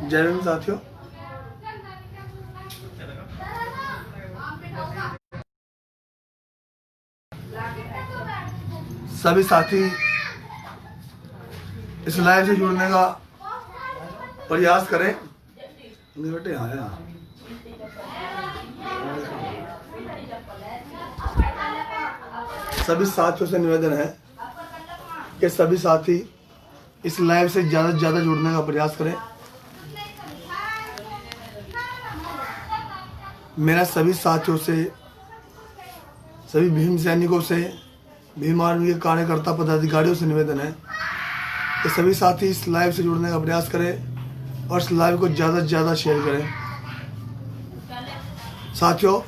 जय हिंद साथियों, सभी साथी इस लाइव से जुड़ने का प्रयास करें। बेटे आया सभी साथियों से निवेदन है कि सभी साथी इस लाइव से ज़्यादा से ज़्यादा जुड़ने का प्रयास करें। मेरा सभी साथियों से, सभी भीम सैनिकों से, भीम आर्मी के कार्यकर्ता पदाधिकारियों से निवेदन है कि सभी साथी इस लाइव से जुड़ने का प्रयास करें और इस लाइव को ज़्यादा से ज़्यादा शेयर करें। साथियों,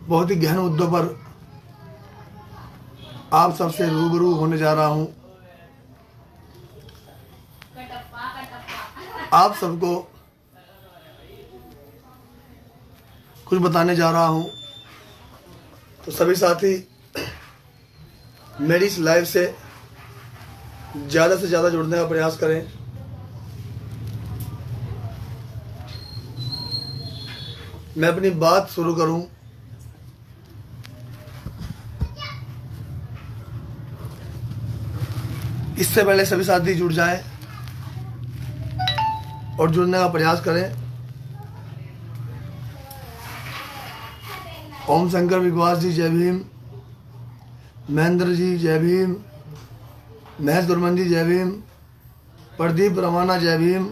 बहुत ही गहन मुद्दों पर आप सबसे रूबरू होने जा रहा हूं। आप सबको कुछ बताने जा रहा हूं, तो सभी साथी मेरी इस लाइव से ज़्यादा जुड़ने का प्रयास करें। मैं अपनी बात शुरू करूं इससे पहले सभी साथी जुड़ जाएं और जुड़ने का प्रयास करें। ओम शंकर विश्वास जी जय भीम, महेंद्र जी जय भीम, महेश दुर्मन जी जय भीम, प्रदीप रवाना जय भीम,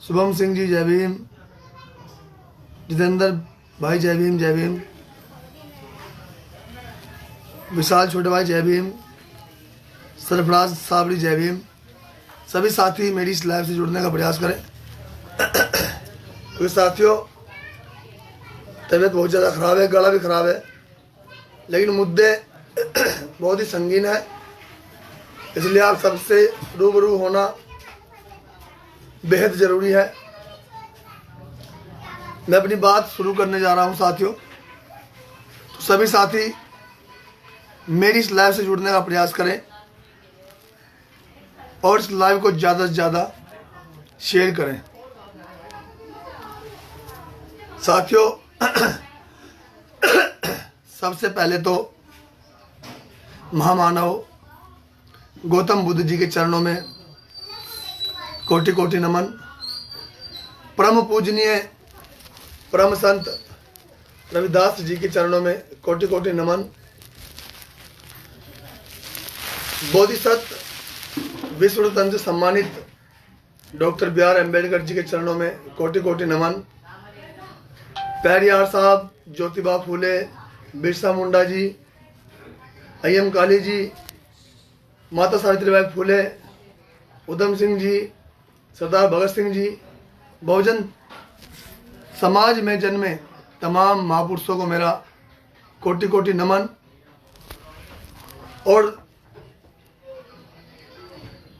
शुभम सिंह जी जय भीम, जितेंद्र भाई जय भीम जय भीम, विशाल छोटे भाई जय भीम, सरफराज साबरी जय भीम। सभी साथी मेरी इस लाइव से जुड़ने का प्रयास करें। तो साथियों, तबीयत बहुत ज़्यादा ख़राब है, गला भी ख़राब है, लेकिन मुद्दे बहुत ही संगीन है, इसलिए आप सबसे रूबरू होना बेहद ज़रूरी है। मैं अपनी बात शुरू करने जा रहा हूं साथियों। तो सभी साथी मेरी इस लाइव से जुड़ने का प्रयास करें और इस लाइव को ज़्यादा से ज़्यादा शेयर करें। साथियों, सबसे पहले तो महामानव गौतम बुद्ध जी के चरणों में कोटि कोटि नमन। परम पूजनीय परम संत रविदास जी के चरणों में कोटि कोटि नमन। बोधिसत्व विश्व तंत्र सम्मानित डॉक्टर बी.आर. अम्बेडकर जी के चरणों में कोटि कोटि नमन। पेरियार साहब, ज्योतिबा फूले, बिरसा मुंडा जी, आई.एम. काली जी, माता सावित्रीबाई फूले, उधम सिंह जी, सरदार भगत सिंह जी, बहुजन समाज में जन्मे तमाम महापुरुषों को मेरा कोटि कोटि नमन। और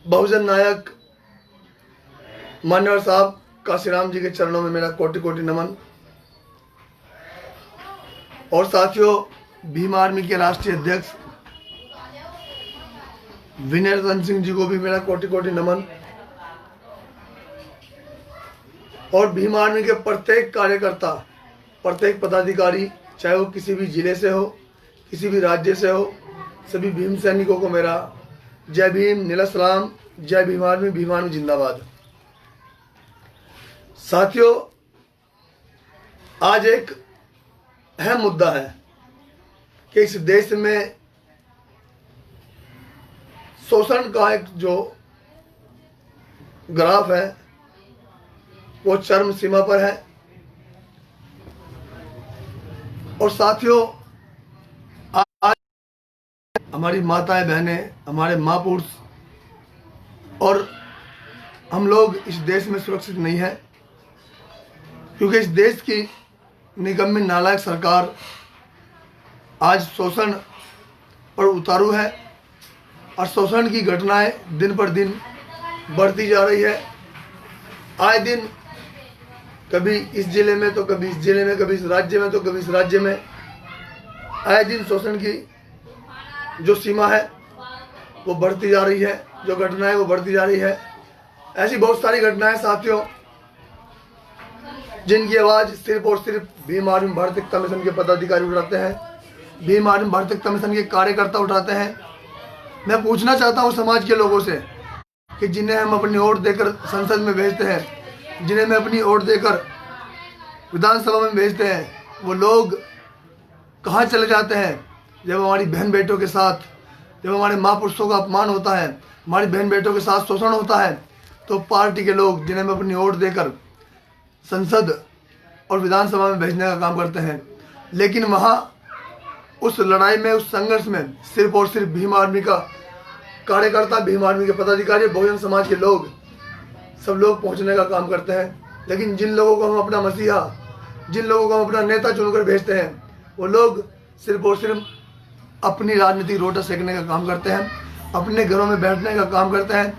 बहुजन नायक मान्यवर साहब काशीराम जी के चरणों में मेरा कोटि कोटि नमन। और साथियों, भीम आर्मी के राष्ट्रीय अध्यक्ष विनय रतन सिंह जी को भी मेरा कोटि कोटि नमन। और भीम आर्मी के प्रत्येक कार्यकर्ता, प्रत्येक पदाधिकारी, चाहे वो किसी भी जिले से हो, किसी भी राज्य से हो, सभी भीम सैनिकों को मेरा जय भीम, नीला सलाम, जय भीम आर्मी जिंदाबाद। साथियों, आज एक अहम मुद्दा है कि इस देश में शोषण का एक जो ग्राफ है वो चरम सीमा पर है। और साथियों, आज हमारी माताएं बहनें, हमारे महापुरुष और हम लोग इस देश में सुरक्षित नहीं है, क्योंकि इस देश की निकम्मी नालायक सरकार आज शोषण पर उतारू है और शोषण की घटनाएं दिन पर दिन बढ़ती जा रही है। आए दिन कभी इस जिले में तो कभी इस जिले में, कभी इस राज्य में तो कभी इस राज्य में, आए दिन शोषण की जो सीमा है वो बढ़ती जा रही है, जो घटना है वो बढ़ती जा रही है। ऐसी बहुत सारी घटनाएं साथियों जिनकी आवाज़ सिर्फ और सिर्फ भीम आर्मी भारत एकता मिशन के पदाधिकारी उठाते हैं, भीम आर्मी भारत एकता मिशन के कार्यकर्ता उठाते हैं। मैं पूछना चाहता हूं समाज के लोगों से कि जिन्हें हम अपनी वोट देकर संसद में भेजते हैं, जिन्हें हम अपनी वोट देकर विधानसभा में भेजते हैं, वो लोग कहाँ चले जाते हैं जब हमारी बहन बेटों के साथ, जब हमारे माँ पुरुषों का अपमान होता है, हमारी बहन बेटों के साथ शोषण होता है, तो पार्टी के लोग जिन्हें हम अपनी वोट देकर संसद और विधानसभा में भेजने का काम करते हैं। लेकिन वहाँ उस लड़ाई में, उस संघर्ष में सिर्फ और सिर्फ भीम आर्मी का कार्यकर्ता, भीम आर्मी के पदाधिकारी, बहुजन समाज के लोग, सब लोग पहुँचने का काम करते हैं। लेकिन जिन लोगों को हम अपना मसीहा, जिन लोगों को हम अपना नेता चुनकर भेजते हैं, वो लोग सिर्फ और सिर्फ अपनी राजनीतिक रोटा सेकने का काम करते हैं, अपने घरों में बैठने का काम करते हैं।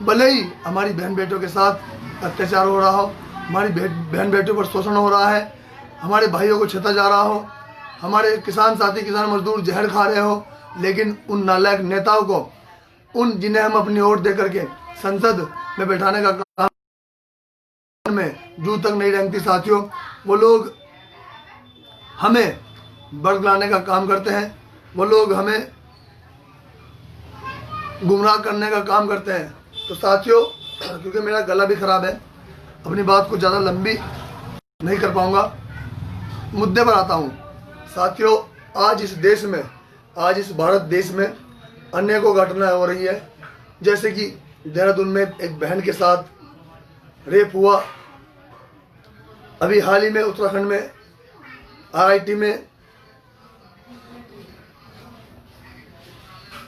भले ही हमारी बहन बेटों के साथ अत्याचार हो रहा हो, हमारी बहन बेटों पर शोषण हो रहा है, हमारे भाइयों को छेता जा रहा हो, हमारे किसान साथी, किसान मजदूर जहर खा रहे हो, लेकिन उन नालायक नेताओं को, उन जिन्हें हम अपनी वोट दे करके संसद में बैठाने का काम में जू तक नहीं रेंगती साथियों, वो लोग हमें बरगलाने का काम करते हैं, वो लोग हमें गुमराह करने का काम करते हैं। तो साथियों, क्योंकि मेरा गला भी खराब है, अपनी बात को ज़्यादा लंबी नहीं कर पाऊंगा, मुद्दे पर आता हूं। साथियों, आज इस देश में, आज इस भारत देश में अनेकों घटनाएं हो रही है। जैसे कि देहरादून में एक बहन के साथ रेप हुआ, अभी हाल ही में उत्तराखंड में आईआईटी में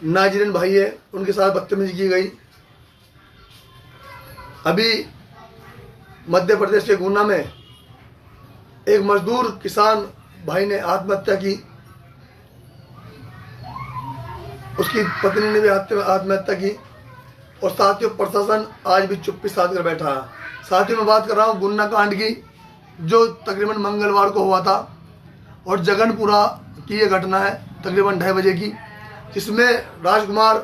नाजरीन भाई है, उनके साथ बदतमीजी की गई। अभी मध्य प्रदेश के गुना में एक मजदूर किसान भाई ने आत्महत्या की, उसकी पत्नी ने भी आत्महत्या की, और साथियों प्रशासन आज भी चुप्पी साध कर बैठा है। साथियों, मैं बात कर रहा हूँ गुन्ना कांड की, जो तकरीबन मंगलवार को हुआ था, और जगनपुरा की ये घटना है तकरीबन 2:30 बजे की, जिसमें राजकुमार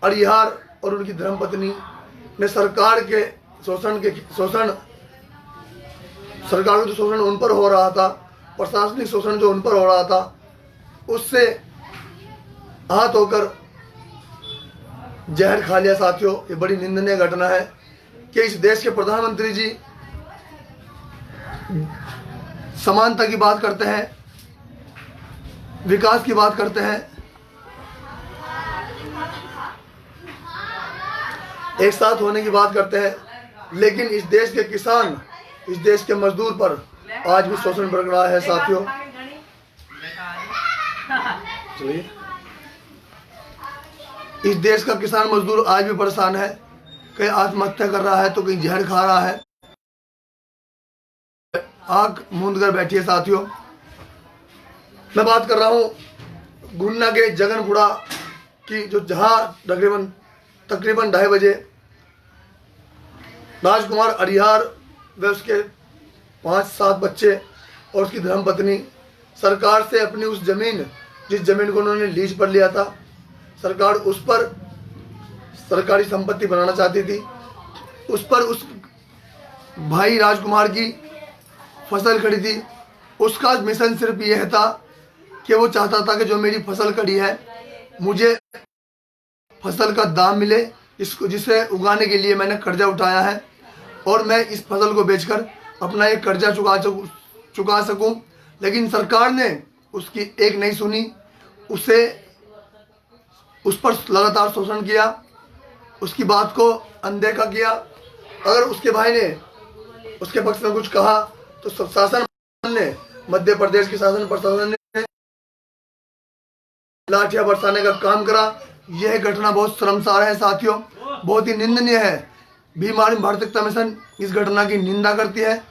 अरिहार और उनकी धर्मपत्नी ने सरकार के शोषण, सरकार का जो शोषण उन पर हो रहा था, प्रशासनिक शोषण जो उन पर हो रहा था, उससे आहत होकर जहर खा लिया। साथियों, ये बड़ी निंदनीय घटना है कि इस देश के प्रधानमंत्री जी समानता की बात करते हैं, विकास की बात करते हैं, एक साथ होने की बात करते हैं, लेकिन इस देश के किसान, इस देश के मजदूर पर आज भी शोषण बरक रहा है। साथियों, चलिए, इस देश का किसान मजदूर आज भी परेशान है, कहीं आत्महत्या कर रहा है तो कहीं जहर खा रहा है, आंख मूंद कर बैठी है। साथियों, मैं बात कर रहा हूं गुन्ना के जगनपुरा की, जो जहां तकरीबन 2:30 बजे राजकुमार अरिहार व उसके 5-7 बच्चे और उसकी धर्मपत्नी सरकार से अपनी उस जमीन, जिस जमीन को उन्होंने लीज पर लिया था, सरकार उस पर सरकारी संपत्ति बनाना चाहती थी, उस पर उस भाई राजकुमार की फसल खड़ी थी। उसका मिशन सिर्फ यह था कि वो चाहता था कि जो मेरी फसल खड़ी है, मुझे फसल का दाम मिले, इसको जिसे उगाने के लिए मैंने कर्जा उठाया है, और मैं इस फसल को बेचकर अपना एक कर्जा चुका सकूं। लेकिन सरकार ने उसकी एक नहीं सुनी, उस पर लगातार शोषण किया, उसकी बात को अनदेखा किया। अगर उसके भाई ने उसके पक्ष में कुछ कहा तो शासन ने, मध्य प्रदेश के शासन प्रशासन ने लाठियां बरसाने का काम करा। यह घटना बहुत शर्मसार है साथियों, बहुत ही निंदनीय है। भीम आर्मी भारत एकता मिशन इस घटना की निंदा करती है,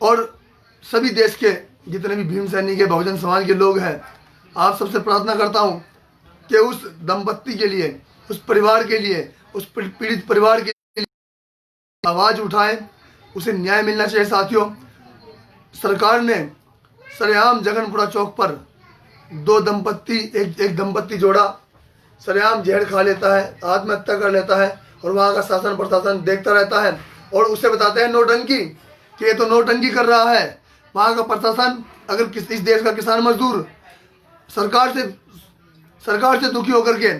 और सभी देश के जितने भी भीम सैनिक के, बहुजन समाज के लोग हैं, आप सबसे प्रार्थना करता हूं कि उस दंपत्ति के लिए, उस परिवार के लिए, उस पीड़ित परिवार के लिए आवाज उठाएं, उसे न्याय मिलना चाहिए। साथियों, सरकार ने सरेआम जगनपुरा चौक पर दो दंपत्ति एक दंपत्ति जोड़ा सरेआम जहर खा लेता है, आत्महत्या कर लेता है, और वहाँ का शासन प्रशासन देखता रहता है और उसे बताते हैं नौटंकी कि ये तो नौटंकी कर रहा है। वहाँ का प्रशासन अगर इस देश का किसान मजदूर सरकार से दुखी होकर के,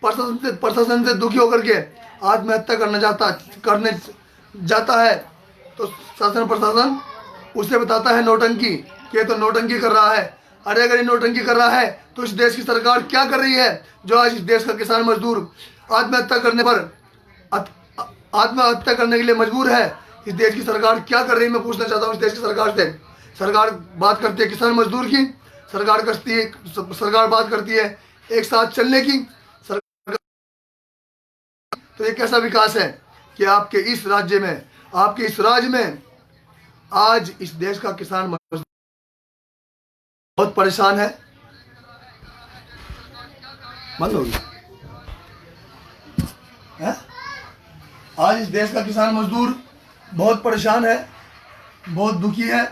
प्रशासन से दुखी होकर के आत्महत्या करने जाता है तो शासन प्रशासन उसे बताता है नौटंकी कि ये तो नौटंकी कर रहा है। अरे अगर ये नौटंकी कर रहा है तो इस देश की सरकार क्या कर रही है जो आज इस देश का किसान मजदूर आत्महत्या करने के लिए मजबूर है? इस देश की सरकार क्या कर रही है? मैं पूछना चाहता हूँ इस देश की सरकार से। सरकार बात करती है किसान मजदूर की, सरकार बात करती है एक साथ चलने की। तो ये कैसा विकास है कि आपके इस राज्य में, आपके इस राज्य में आज इस देश का किसान मजदूर बहुत परेशान है। बंद हो गया है? आज इस देश का किसान मजदूर बहुत परेशान है, बहुत दुखी है।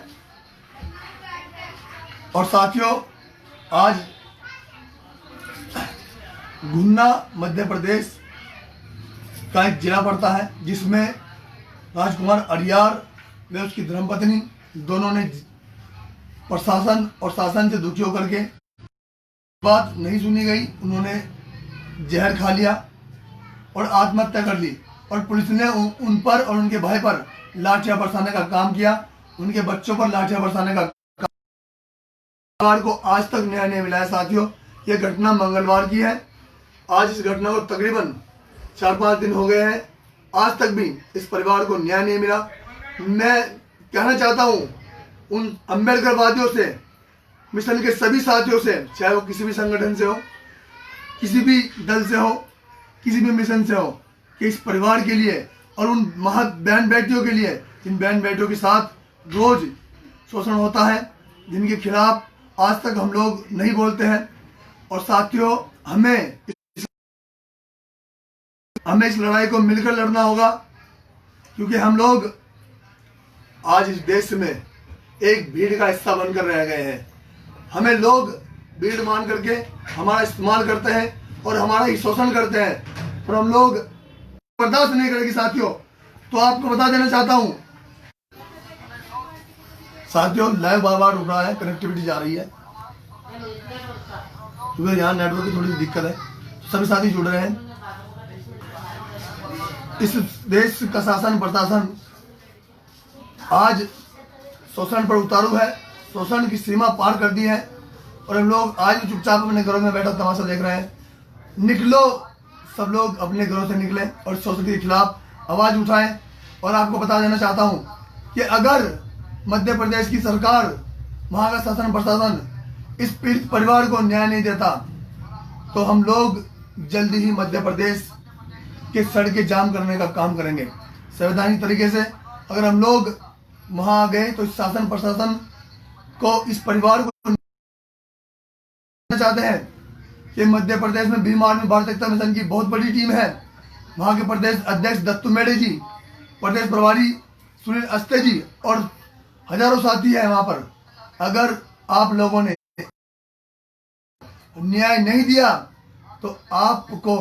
और साथियों, आज गुन्ना मध्य प्रदेश का एक जिला पड़ता है जिसमें राजकुमार अड़ियार व उसकी धर्मपत्नी दोनों ने प्रशासन और शासन से दुखी होकर के, बात नहीं सुनी गई, उन्होंने जहर खा लिया और आत्महत्या कर ली। और पुलिस ने उन पर और उनके भाई पर लाठियां बरसाने का काम किया, उनके बच्चों पर लाठियां बरसाने का काम को आज तक न्याय नहीं मिला है। साथियों, ये घटना मंगलवार की है। आज इस घटना को तकरीबन 4-5 दिन हो गए हैं, आज तक भी इस परिवार को न्याय नहीं मिला। मैं कहना चाहता हूँ उन अम्बेडकरवादियों से, मिशन के सभी साथियों से, चाहे वो किसी भी संगठन से हो, किसी भी दल से हो, किसी भी मिशन से हो, कि इस परिवार के लिए और उन बहन बेटियों के लिए, जिन बहन बेटियों के साथ रोज शोषण होता है, जिनके खिलाफ आज तक हम लोग नहीं बोलते हैं। और साथियों, हमें इस लड़ाई को मिलकर लड़ना होगा, क्योंकि हम लोग आज इस देश में एक भीड़ का हिस्सा बनकर रह गए हैं। हमें लोग भीड़ मान करके हमारा इस्तेमाल करते हैं और हमारा ही शोषण करते हैं, और हम लोग बर्दाश्त नहीं करेंगे। साथियों, तो आपको बता देना चाहता हूं, साथियों लाइव बार रुक रहा है, कनेक्टिविटी जा रही है क्योंकि यहाँ नेटवर्क की थोड़ी दिक्कत है। सभी साथी जुड़ रहे हैं। इस देश का शासन प्रशासन आज शोषण पर उतारू है, शोषण की सीमा पार कर दी है, और हम लोग आज भी चुपचाप अपने घरों में बैठा तमाशा देख रहे हैं। निकलो, सब लोग अपने घरों से निकले और शोषण के खिलाफ आवाज उठाएं। और आपको बता देना चाहता हूं कि अगर मध्य प्रदेश की सरकार, वहां का शासन प्रशासन इस पीड़ित परिवार को न्याय नहीं देता तो हम लोग जल्दी ही मध्य प्रदेश के सड़कें जाम करने का काम करेंगे संवैधानिक तरीके से। अगर हम लोग वहां गए तो शासन प्रशासन को, इस परिवार को चाहते हैं कि मध्य प्रदेश में भीम आर्मी भारत एकता मिशन की बहुत बड़ी टीम है। वहां के प्रदेश अध्यक्ष दत्तू मेढ़े जी, प्रदेश प्रभारी सुनील अस्ते जी और हजारों साथी हैं वहां पर। अगर आप लोगों ने न्याय नहीं दिया तो आपको,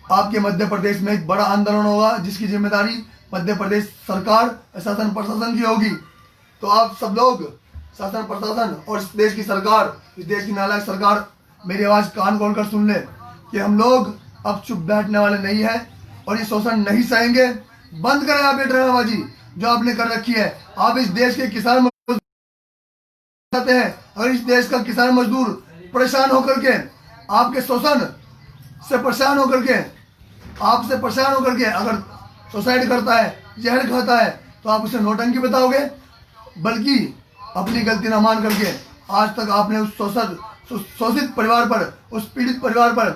आपके मध्य प्रदेश में एक बड़ा आंदोलन होगा जिसकी जिम्मेदारी मध्य प्रदेश सरकार, शासन प्रशासन की होगी। तो आप सब लोग, शासन प्रशासन और इस देश की सरकार, इस देश की नालायक सरकार, मेरी आवाज कान खोलकर सुन ले कि हम लोग अब चुप बैठने वाले नहीं है और ये शोषण नहीं सहेंगे। बंद करें आप ये ड्रामेबाजी जो आपने कर रखी है। आप इस देश के किसान मजदूर हैं, अगर इस देश का किसान मजदूर परेशान होकर के, आपके शोषण से परेशान होकर के, आपसे परेशान होकर के अगर सुसाइड करता है, जहर खाता है, तो आप उसे नौटंकी बताओगे? बल्कि अपनी गलती न मान करके आज तक आपने उस शोषित परिवार पर, उस पीड़ित परिवार पर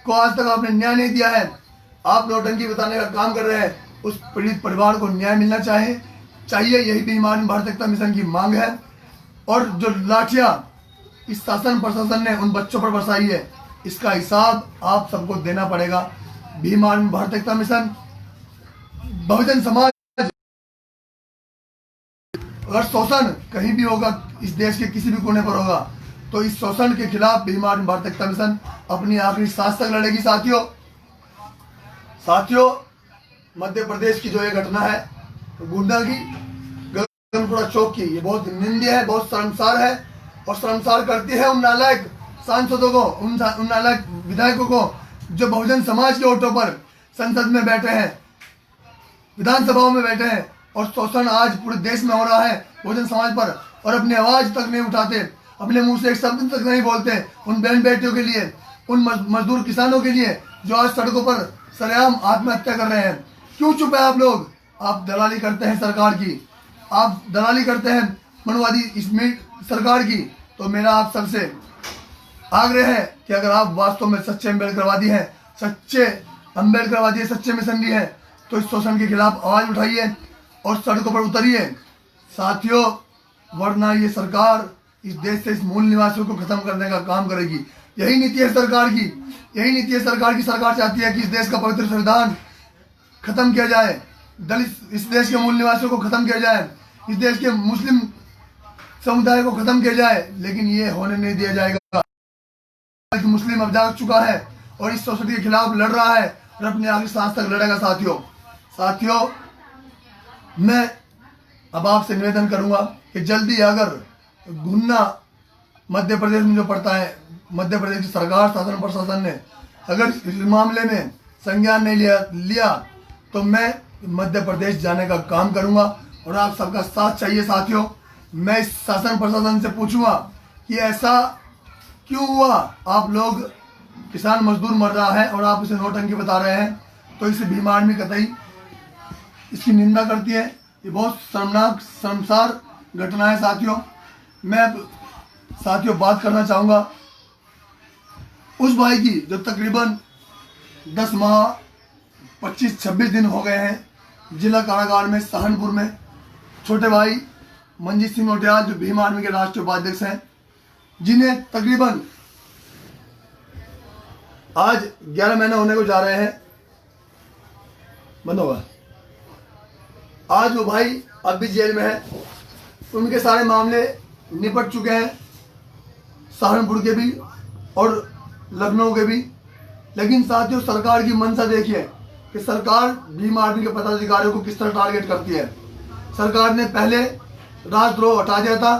को आज तक आपने न्याय नहीं दिया है। आप नौटंकी बताने का काम कर रहे हैं। उस पीड़ित परिवार को न्याय मिलना चाहिए। यही भीम आर्मी भारत एकता मिशन की मांग है। और जो लाठियां इस शासन प्रशासन ने उन बच्चों पर बरसाई है, इसका हिसाब आप सबको देना पड़ेगा। भीम आर्मी भारत एकता मिशन, बहुजन समाज, अगर शोषण कहीं भी होगा, इस देश के किसी भी कोने पर होगा, तो इस शोषण के खिलाफ भीम आर्मी भारत एकता मिशन अपनी आखिरी सांस तक लड़ेगी। साथियों, मध्य प्रदेश की जो ये घटना है गुंडा की, गगनपुरा चौक की, ये बहुत निंदनीय है, बहुत शर्मसार है और शर्मसार करती है उन नालायक सांसदों को, उन नालायक विधायकों को जो बहुजन समाज के वोटों पर संसद में बैठे हैं, विधानसभाओं में बैठे हैं और शोषण आज पूरे देश में हो रहा है बहुजन समाज पर, और अपनी आवाज तक नहीं उठाते, अपने मुंह से एक शब्द तक नहीं बोलते उन बहन बेटियों के लिए, उन मजदूर किसानों के लिए जो आज सड़कों पर सरेआम आत्महत्या कर रहे हैं। क्यों चुप है आप लोग? आप दलाली करते हैं सरकार की, आप दलाली करते हैं मनवादी इस सरकार की। तो मेरा आप सबसे आग्रह है कि अगर आप वास्तव में सच्चे अम्बेडकरवादी हैं, सच्चे मिशनरी हैं, तो इस शोषण के खिलाफ आवाज उठाइए और सड़कों पर उतरिए साथियों, वरना ये सरकार इस देश से इस मूल निवासियों को खत्म करने का काम करेगी। यही नीति है सरकार की, यही नीति है सरकार की। सरकार चाहती है कि इस देश का पवित्र संविधान खत्म किया जाए, दलित इस देश के मूल निवासियों को खत्म किया जाए, इस देश के मुस्लिम समुदाय को खत्म किया जाए, लेकिन ये होने नहीं दिया जाएगा। मुस्लिम अब जाग चुका है और इस शोषण के खिलाफ लड़ रहा है और अपने आखिरी सांस तक लड़ेगा। साथियों, मैं अब आपसे निवेदन करूंगा कि जल्दी अगर गुन्ना मध्य प्रदेश में जो पड़ता है, मध्य प्रदेश की सरकार, शासन प्रशासन ने अगर इस मामले में संज्ञान नहीं लिया तो मैं मध्य प्रदेश जाने का काम करूंगा और आप सबका साथ चाहिए। साथियों, मैं इस शासन प्रशासन से पूछूंगा कि ऐसा क्यों हुआ? आप लोग, किसान मजदूर मर रहा है और आप इसे नौटंकी बता रहे हैं, तो इसे भीम आर्मी कतई इसकी निंदा करती है। ये बहुत शर्मनाक, शर्मसार घटना है। साथियों बात करना चाहूँगा उस भाई की जो तकरीबन 10 माह 25-26 दिन हो गए हैं जिला कारागार में सहारनपुर में। छोटे भाई मंजीत सिंह नोटियाल जो भीम आर्मी के राष्ट्रीय उपाध्यक्ष हैं, जिन्हें तकरीबन आज 11 महीने होने को जा रहे हैं, बंद होगा, आज वो भाई अब भी जेल में है। उनके सारे मामले निपट चुके हैं, सहारनपुर के भी और लखनऊ के भी। लेकिन साथियों, सरकार की मंशा देखिए कि सरकार भीम आर्मी के पदाधिकारियों को किस तरह टारगेट करती है। सरकार ने पहले राजद्रोह हटा दिया था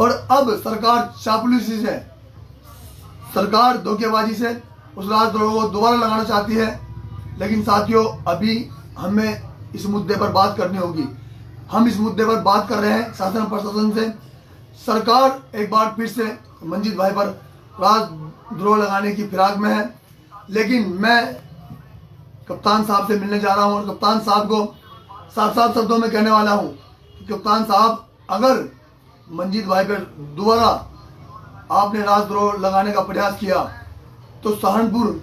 और अब सरकार चापलूसी से, सरकार धोखेबाजी से उस राजद्रोह को दोबारा लगाना चाहती है। लेकिन साथियों, अभी हमें इस मुद्दे पर बात करनी होगी। हम इस मुद्दे पर बात कर रहे हैं शासन प्रशासन से। सरकार एक बार फिर से मंजीत भाई पर राजद्रोह लगाने की फिराक में है। लेकिन मैं कप्तान साहब से मिलने जा रहा हूं और कप्तान साहब को साफ साफ शब्दों में कहने वाला हूं कि कप्तान साहब, अगर मंजीत भाई पर दोबारा आपने राजद्रोह लगाने का प्रयास किया तो सहारनपुर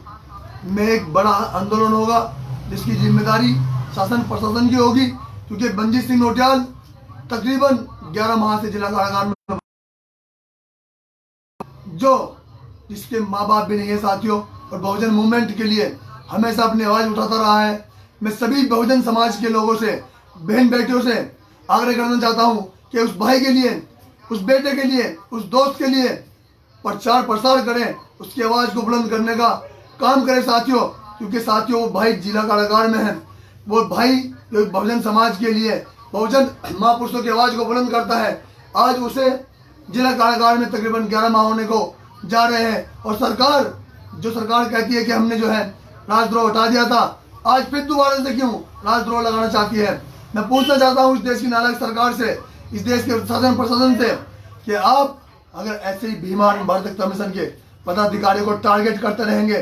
में एक बड़ा आंदोलन होगा, जिसकी जिम्मेदारी शासन प्रशासन की होगी। क्योंकि मंजीत सिंह नोटियाल तकरीबन 11 माह से जिला कारागार में, जो जिसके माँ बाप भी नहीं है साथियों, और बहुजन मूवमेंट के लिए हमेशा अपनी आवाज उठाता रहा है। मैं सभी बहुजन समाज के लोगों से, बहन बेटियों से आग्रह करना चाहता हूं कि उस भाई के लिए, उस बेटे के लिए, उस दोस्त के लिए प्रचार प्रसार करें, उसकी आवाज को बुलंद करने का काम करें साथियों। क्योंकि साथियों, वो भाई जिला कारागार में है, वो भाई जो बहुजन समाज के लिए, बहुजन महापुरुषों की आवाज को बुलंद करता है। आज उसे जिला कारागार में तकरीबन 11 माह होने को जा रहे हैं और सरकार कहती है कि हमने जो है राजद्रोह हटा दिया था, आज फिर दोबारा से क्यों राजद्रोह लगाना चाहती है? मैं पूछना चाहता हूँ इस देश की नालायक सरकार से, इस देश के शासन प्रशासन से, कि आप अगर ऐसे ही भीम आर्मी भारत एकता मिशन के पदाधिकारियों को टारगेट करते रहेंगे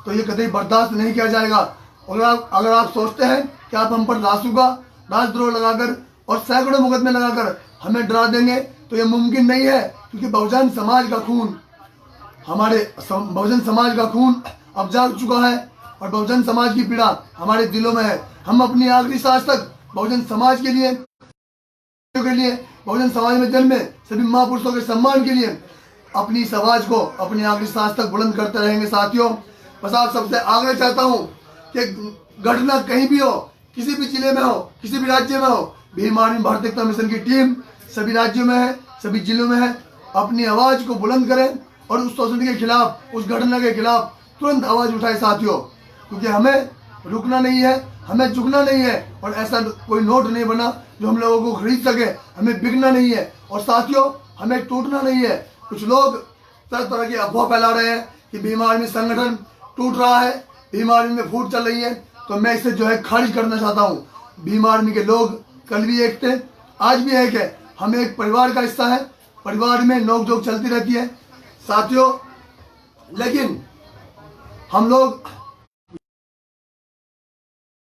तो ये कभी बर्दाश्त नहीं किया जाएगा। अगर आप सोचते हैं कि आप हम पर राजद्रोह लगाकर और सैकड़ों मुकदमे लगाकर हमें डरा देंगे, तो ये मुमकिन नहीं है। क्योंकि बहुजन समाज का खून, हमारे बहुजन समाज का खून अब जाग चुका है और बहुजन समाज की पीड़ा हमारे दिलों में है। हम अपनी आखिरी सांस तक बहुजन समाज के लिए, बहुजन समाज में जन्मे सभी महापुरुषों के सम्मान के लिए अपनी इस आवाज को अपनी आखिरी सांस तक बुलंद करते रहेंगे। साथियों, बस आप सबसे आग्रह चाहता हूं कि घटना कहीं भी हो, किसी भी जिले में हो, किसी भी राज्य में हो, भीम आर्मी भारत एकता मिशन की टीम सभी राज्यों में है, सभी जिलों में है अपनी आवाज़ को बुलंद करें और उस शोषण के खिलाफ, उस घटना के खिलाफ तुरंत आवाज़ उठाए साथियों, क्योंकि हमें रुकना नहीं है, हमें झुकना नहीं है और ऐसा कोई नोट नहीं बना जो हम लोगों को खरीद सके। हमें बिकना नहीं है और साथियों हमें टूटना नहीं है। कुछ लोग तरह तरह की अफवाह फैला रहे हैं कि भीम आर्मी संगठन टूट रहा है, भीम आर्मी में फूट चल रही है, तो मैं इसे जो है खारिज करना चाहता हूँ। भीम आर्मी के लोग कल भी एक थे, आज भी एक है। हम एक परिवार का हिस्सा है, परिवार में नोक-झोंक चलती रहती है साथियों, लेकिन हम लोग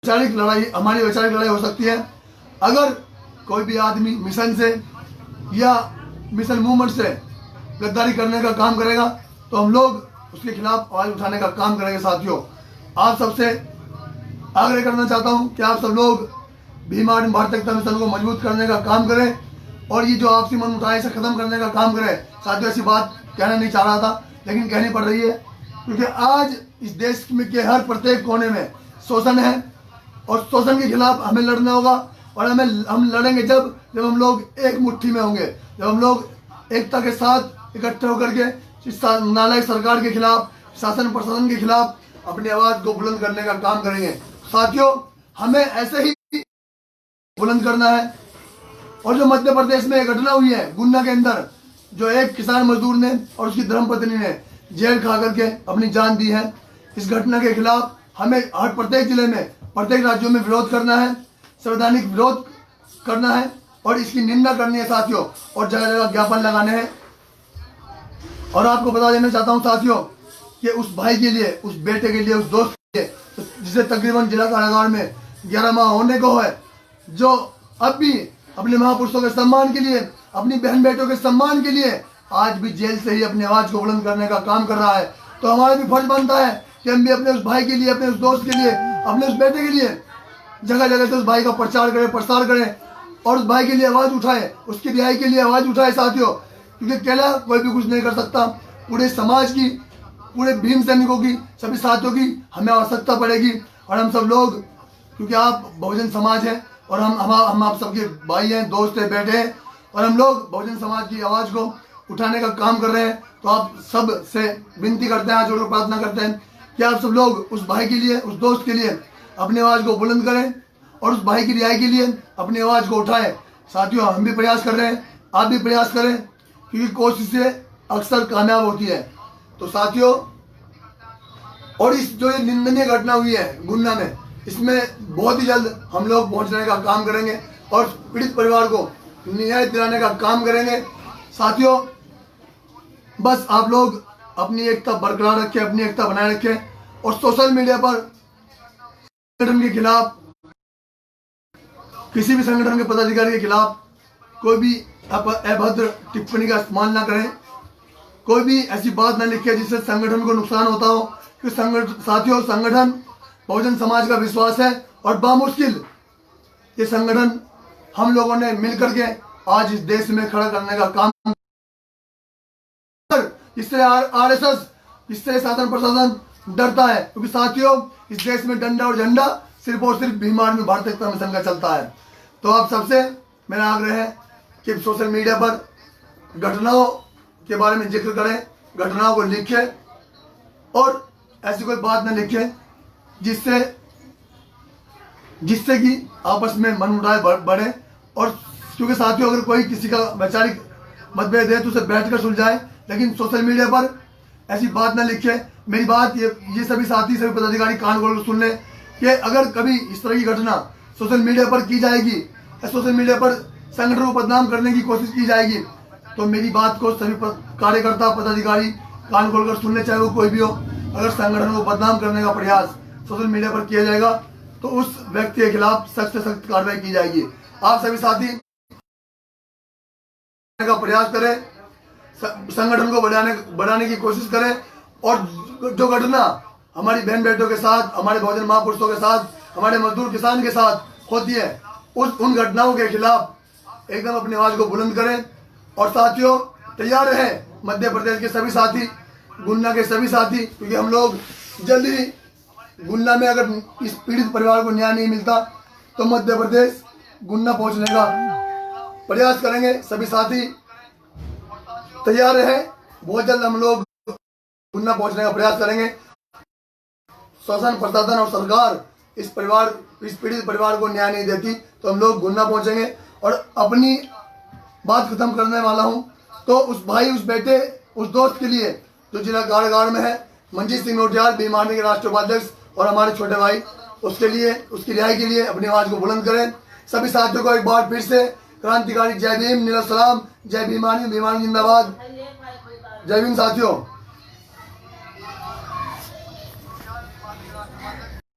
वैचारिक लड़ाई, हमारी वैचारिक लड़ाई हो सकती है। अगर कोई भी आदमी मिशन से या मिशन मूवमेंट से गद्दारी करने का काम करेगा तो हम लोग उसके खिलाफ आवाज उठाने का काम करेंगे साथियों। आप सबसे आग्रह करना चाहता हूं कि आप सब लोग भीम आर्मी भारतीय एकता मिशन को मजबूत करने का काम करें और ये जो आपसी मन उठाए इसे खत्म करने का काम करें साथियों। ऐसी बात कहना नहीं चाह रहा था लेकिन कहनी पड़ रही है, क्योंकि आज इस देश में के हर प्रत्येक कोने में शोषण है और शोषण के खिलाफ हमें लड़ना होगा। और हम लड़ेंगे जब हम लोग एक मुट्ठी में होंगे, जब हम लोग एकता के साथ इकट्ठे होकर के इस नालायक सरकार के खिलाफ, शासन प्रशासन के खिलाफ अपनी आवाज को बुलंद करने का काम करेंगे साथियों। हमें ऐसे ही बुलंद करना है। और जो मध्य प्रदेश में घटना हुई है गुन्ना के अंदर, जो एक किसान मजदूर ने और उसकी धर्मपत्नी ने जेल खा करके अपनी जान दी है, इस घटना के खिलाफ हमें हर प्रत्येक जिले में, प्रत्येक राज्यों में विरोध करना है, संवैधानिक विरोध करना है और इसकी निंदा करनी है साथियों, और जगह जगह ज्ञापन लगाने हैं। और आपको बता देना चाहता हूं साथियों कि उस भाई के लिए, उस बेटे के लिए, उस दोस्त के लिए जिसे तकरीबन जिला कारागार में 11 माह होने को है, जो अब भी अपने महापुरुषों के सम्मान के लिए, अपनी बहन बेटों के सम्मान के लिए आज भी जेल से ही अपनी आवाज को बुलंद करने का काम कर रहा है, तो हमारा भी फर्ज बनता है कि हम भी अपने उस भाई के लिए, अपने उस दोस्त के लिए, अपने उस बेटे के लिए जगह जगह से उस भाई का प्रचार करें, प्रसार करें और उस भाई के लिए आवाज उठाएं, उसकी रिहाई के लिए आवाज उठाएं साथियों। क्योंकि अकेला कोई भी कुछ नहीं कर सकता, पूरे समाज की, पूरे भीम सैनिकों की, सभी साथियों की हमें आवश्यकता पड़ेगी। और हम सब लोग, क्योंकि आप बहुजन समाज है और हम आप सबके भाई हैं, दोस्त हैं, बेटे हैं, और हम लोग बहुजन समाज की आवाज को उठाने का काम कर रहे हैं, तो आप सब से विनती करते हैं, हाथ जोड़कर प्रार्थना करते हैं कि आप सब लोग उस भाई के लिए, उस दोस्त के लिए अपनी आवाज को बुलंद करें और उस भाई की रिहाई के लिए अपनी आवाज को उठाएं साथियों। हम भी प्रयास कर रहे हैं, आप भी प्रयास करें, क्योंकि कोशिशें अक्सर कामयाब होती है। तो साथियों, और इस जो ये निंदनीय घटना हुई है गुन्ना में, इसमें बहुत ही जल्द हम लोग पहुंचने का काम करेंगे और पीड़ित परिवार को न्याय दिलाने का काम करेंगे साथियों। बस आप लोग अपनी एकता बरकरार रखें, अपनी एकता बनाए रखें और सोशल मीडिया पर संगठन के खिलाफ, किसी भी संगठन के पदाधिकारी के खिलाफ कोई भी अभद्र टिप्पणी का इस्तेमाल ना करें, कोई भी ऐसी बात ना लिखे जिससे संगठन को नुकसान होता हो। क्योंकि साथियों, संगठन बहुजन समाज का विश्वास है और बामुश्किल ये संगठन हम लोगों ने मिलकर के आज इस देश में खड़ा करने का काम, इससे आरएसएस, इससे शासन प्रशासन डरता है, क्योंकि साथियों इस देश में डंडा और झंडा सिर्फ और सिर्फ भीम आर्मी भारतीय एकता मिशन का चलता है। तो आप सबसे मेरा आग्रह है कि सोशल मीडिया पर घटनाओं के बारे में जिक्र करें, घटनाओं को लिखें और ऐसी कोई बात न लिखें जिससे कि आपस में मन मुटाव बढ़े। और क्योंकि साथियों अगर कोई किसी का वैचारिक मतभेद है तो उसे बैठकर सुलझाए, लेकिन सोशल मीडिया पर ऐसी बात न लिखे। मेरी बात ये सभी साथी, सभी पदाधिकारी कान खोल सुन लें कि अगर कभी इस तरह की घटना सोशल मीडिया पर की जाएगी या सोशल मीडिया पर संगठन को बदनाम करने की कोशिश की जाएगी, तो मेरी बात को सभी कार्यकर्ता, पदाधिकारी कान खोलकर सुन ले, चाहे वो कोई भी हो। अगर संगठन को बदनाम करने का प्रयास सोशल मीडिया पर किया जाएगा तो उस व्यक्ति के खिलाफ सख्त से सख्त कार्रवाई की जाएगी। आप सभी साथी का प्रयास करें, संगठन को बढ़ाने की कोशिश करें और जो घटना हमारी बहन बेटों के साथ, हमारे बहुजन महापुरुषों के साथ, हमारे मजदूर किसान के साथ होती है, उन घटनाओं के खिलाफ एकदम अपनी आवाज को बुलंद करें। और साथियों तैयार रहे मध्य प्रदेश के सभी साथी, गुन्ना के सभी साथी, क्योंकि हम लोग जल्द ही गुन्ना में अगर इस पीड़ित परिवार को न्याय नहीं मिलता तो मध्य प्रदेश गुन्ना पहुंचने का प्रयास करेंगे। सभी साथी तैयार रहें। बहुत जल्द हम लोग गुन्ना पहुंचने का प्रयास करेंगे। शासन, प्रशासन और सरकार इस पीड़ित परिवार को न्याय नहीं देती तो हम लोग गुन्ना पहुंचेंगे। और अपनी बात खत्म करने वाला हूं तो उस भाई, उस बेटे, उस दोस्त के लिए जो जिला कारागार में है, मंजीत सिंह नोटियाल, भीम आर्मी के राष्ट्रीय उपाध्यक्ष, और हमारे छोटे भाई, उसके लिए, उसकी रिहाई के लिए अपनी आवाज को बुलंद करें। सभी साथियों को एक बार फिर से क्रांतिकारी जय भीम, नीला सलाम, जय भीम आर्मी जिंदाबाद, जय भीम साथियों।